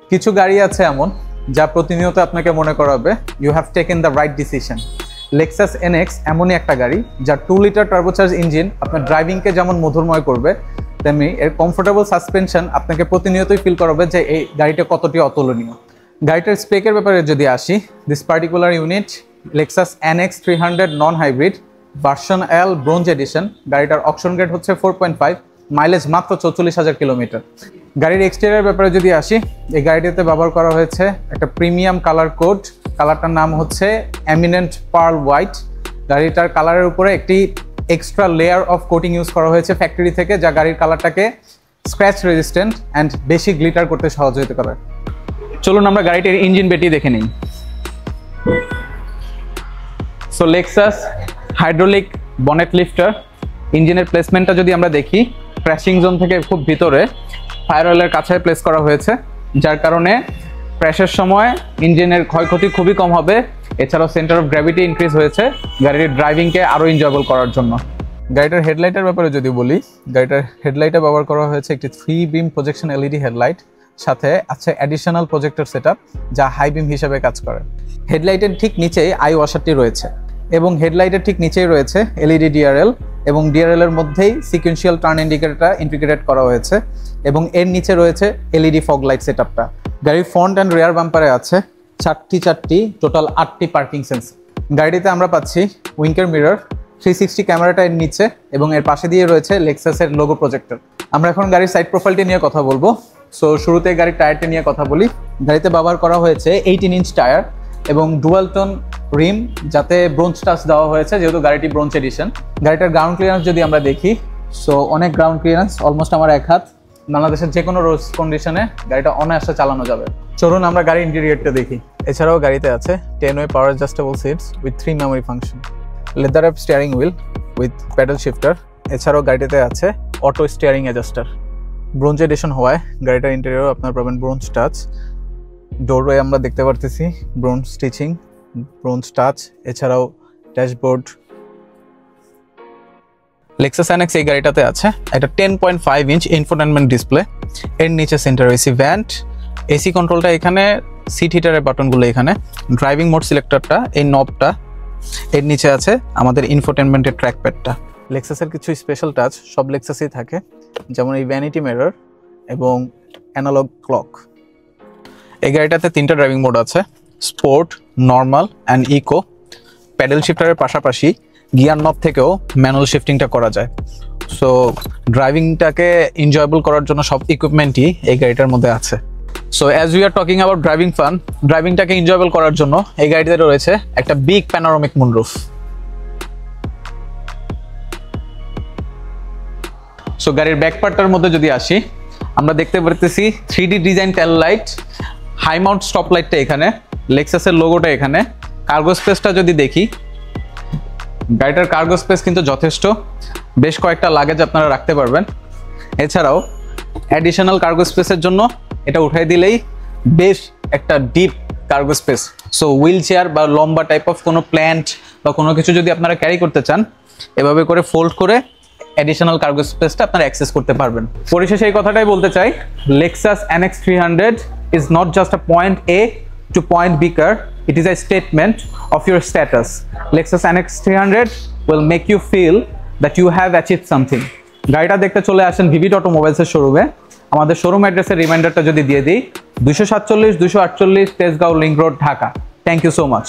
কিছু গাড়ি আছে এমন যা প্রতিনিয়ত আপনাকে মনে করাবে you have taken the right decision. Lexus NX এমনই একটা গাড়ি যার 2 লিটার টার্বোচার্জ ইঞ্জিন আপনার ড্রাইভিংকে যেমন মধুরময় করবে, তেমনি এর কমফোর্টেবল সাসপেনশন আপনাকে প্রতিনিয়তই ফিল করাবে যে এই গাড়িটা কতটি অতুলনীয়। গাড়িটার স্পেকের ব্যাপারে যদি আসি, this particular unit Lexus NX 300 non hybrid version L bronze edition. গাড়িটার অকশন গ্রেড হচ্ছে 4.5, মাইলেজ মাত্র 44,000 কিলোমিটার। গাড়ির এক্সটেরিয়র ব্যাপারে যদি আসি, এই গাড়িটিতে ব্যবহার করা হয়েছে একটা প্রিমিয়াম কালার কোড। কালারটার নাম হচ্ছে এমিনেন্ট পার্ল হোয়াইট। গাড়িটার কালারের উপরে একটি extra layer of coating use করা হয়েছে ফ্যাক্টরি থেকে, যা গাড়ির কালারটাকে স্ক্র্যাচ রেজিস্ট্যান্ট অ্যান্ড বেশি গ্লিটার করতে সহযোগিতা করে। চলুন আমরা গাড়িটির ইঞ্জিন বেটি দেখে নিই। So Lexus hydraulic bonnet লিফটার। ইঞ্জিনের প্লেসমেন্টটা যদি আমরা দেখি, ক্র্যাশিং জোন থেকে খুব ভিতরে ফায়ার অয়েলের কাছে প্লেস করা হয়েছে, যার কারণে ক্র্যাশের সময় ইঞ্জিনের ক্ষয়ক্ষতি খুবই কম হবে। এছাড়াও সেন্টার অফ গ্র্যাভিটি ইনক্রিজ হয়েছে গাড়ির ড্রাইভিংকে আরও এনজয়েবল করার জন্য। গাড়িটার হেডলাইটের ব্যাপারে যদি বলি, গাড়িটার হেডলাইটে ব্যবহার করা হয়েছে একটি 3 বিম প্রজেকশন LED হেডলাইট, সাথে আছে অ্যাডিশনাল প্রজেক্টর সেটআপ যা হাই বিম হিসেবে কাজ করে। হেডলাইটের ঠিক নিচেই আই ওয়াশারটি রয়েছে এবং হেডলাইটের ঠিক নিচেই রয়েছে LED DRL, এবং DRL এর মধ্যেই সিকুয়েন্সিয়াল টার্ন ইন্ডিকেটরটা ইন্টিগ্রেট করা হয়েছে, এবং এর নিচে রয়েছে LED ফগ লাইট সেটআপটা। গাড়ির ফ্রন্ট অ্যান্ড রিয়ার বাম্পারে আছে 4টি টোটাল 8টি পার্কিং সেন্সর। গাড়িতে আমরা পাচ্ছি উইঙ্কার মিরর, 360 ক্যামেরাটা এর নিচে, এবং এর পাশে দিয়ে রয়েছে লেক্সাসের লোগো প্রজেক্টর। আমরা এখন গাড়ির সাইড প্রোফাইলটি নিয়ে কথা বলবো। সো শুরুতে গাড়ির টায়ারটি নিয়ে কথা বলি। গাড়িতে ব্যবহার করা হয়েছে 18 ইঞ্চ টায়ার এবং ডুয়াল টোন রিম, যাতে ব্রোঞ্জ টাচ দেওয়া হয়েছে যেহেতু গাড়িটি ব্রোঞ্জ এডিশন। গাড়িটার গ্রাউন্ড ক্লিয়ারেন্স যদি আমরা দেখি, সো অনেক গ্রাউন্ড ক্লিয়ারেন্স, অলমোস্ট আমার 1 হাত। বাংলাদেশের যে কোনো রোড কন্ডিশনে গাড়িটা অনায়াসে চালানো যাবে। চলুন আমরা গাড়ির ইন্টেরিয়রটা দেখি। এছাড়াও গাড়িতে আছে 10-way power adjustable seats with 3 memory function, leather অ্যাপ steering wheel with paddle shifter. এছাড়াও গাড়িতে আছে auto steering adjuster. Bronze edition হওয়ায় গাড়িটার ইন্টেরিয়র আপনারা পাবেন ব্রোঞ্জ টাচ। ডোরওয়ে আমরা দেখতে পারতেছি ব্রোঞ্জ স্টিচিং, ব্রোঞ্জ টাচ। এছাড়াও ড্যাশবোর্ড। লেক্সাস NX এই গাড়িটাতে আছে একটা 10.5 ইঞ্চ ইনফোটেনমেন্ট ডিসপ্লে। এর নিচে সেন্টার এসি ভ্যান্ট, এসি কন্ট্রোলটা এখানে, সিট হিটারের বাটনগুলো এখানে, ড্রাইভিং মোড সিলেক্টরটা এই নবটা। এর নিচে আছে আমাদের ইনফোটেনমেন্টের ট্র্যাকপ্যাডটা। লেক্সাসের কিছু স্পেশাল টাচ সব লেক্সাসেই থাকে, যেমন এই ভ্যানিটি মিরর এবং অ্যানালগ ক্লক। এই গাড়িটাতে 3টা ড্রাইভিং মোড আছে, sport, normal and eco. Paddle শিফটারের পাশাপাশি গিয়ার নব থেকেও ম্যানুয়াল শিফটিংটা করা যায়। সো ড্রাইভিংটাকে এনজয়েবল করার জন্য সব ইকুইপমেন্টই এই গাড়িটার মধ্যে আছে। So as we are talking about driving fun, ড্রাইভিংটাকে এনজয়েবল করার জন্য এই গাড়িতে রয়েছে একটা বিগ প্যানোরামিক মুনরুফ। সো গাড়ির ব্যাক পার্টটার মধ্যে যদি আসি, আমরা দেখতে পারতেছি 3D design tail light, high mount stop লাইটটা এখানে, লেক্সাসের লোগোটা এখানে। কার্গো স্পেসটা যদি দেখি, গাড়িটার কার্গো স্পেস কিন্তু যথেষ্ট, বেশ কয়েকটা লাগেজ আপনারা রাখতে পারবেন। এছাড়াও অ্যাডিশনাল কার্গো স্পেসের জন্য এটা উঠাই দিলেই বেশ একটা deep cargo space. So wheel chair বা লম্বা টাইপ অফ কোনো প্ল্যান্ট বা কোনো কিছু যদি আপনারা ক্যারি করতে চান, এভাবে করে ফোল্ড করে অ্যাডিশনাল কার্গো স্পেসটা আপনারা অ্যাক্সেস করতে পারবেন। পরিশেষে এই কথাটাই বলতে চাই, Lexus NX 300 is not just a point A to point B car, it is a statement of your status. Lexus NX 300 will make you feel that you have achieved something. গাড়িটা দেখতে চলে আসেন ভিভিড অটোমোবাইলসের শোরুমে। আমাদের showroom অ্যাড্রেসের রিমাইন্ডারটা যদি দিয়ে দিই, 247-248 Tejgaon link road, Dhaka. Thank you so much.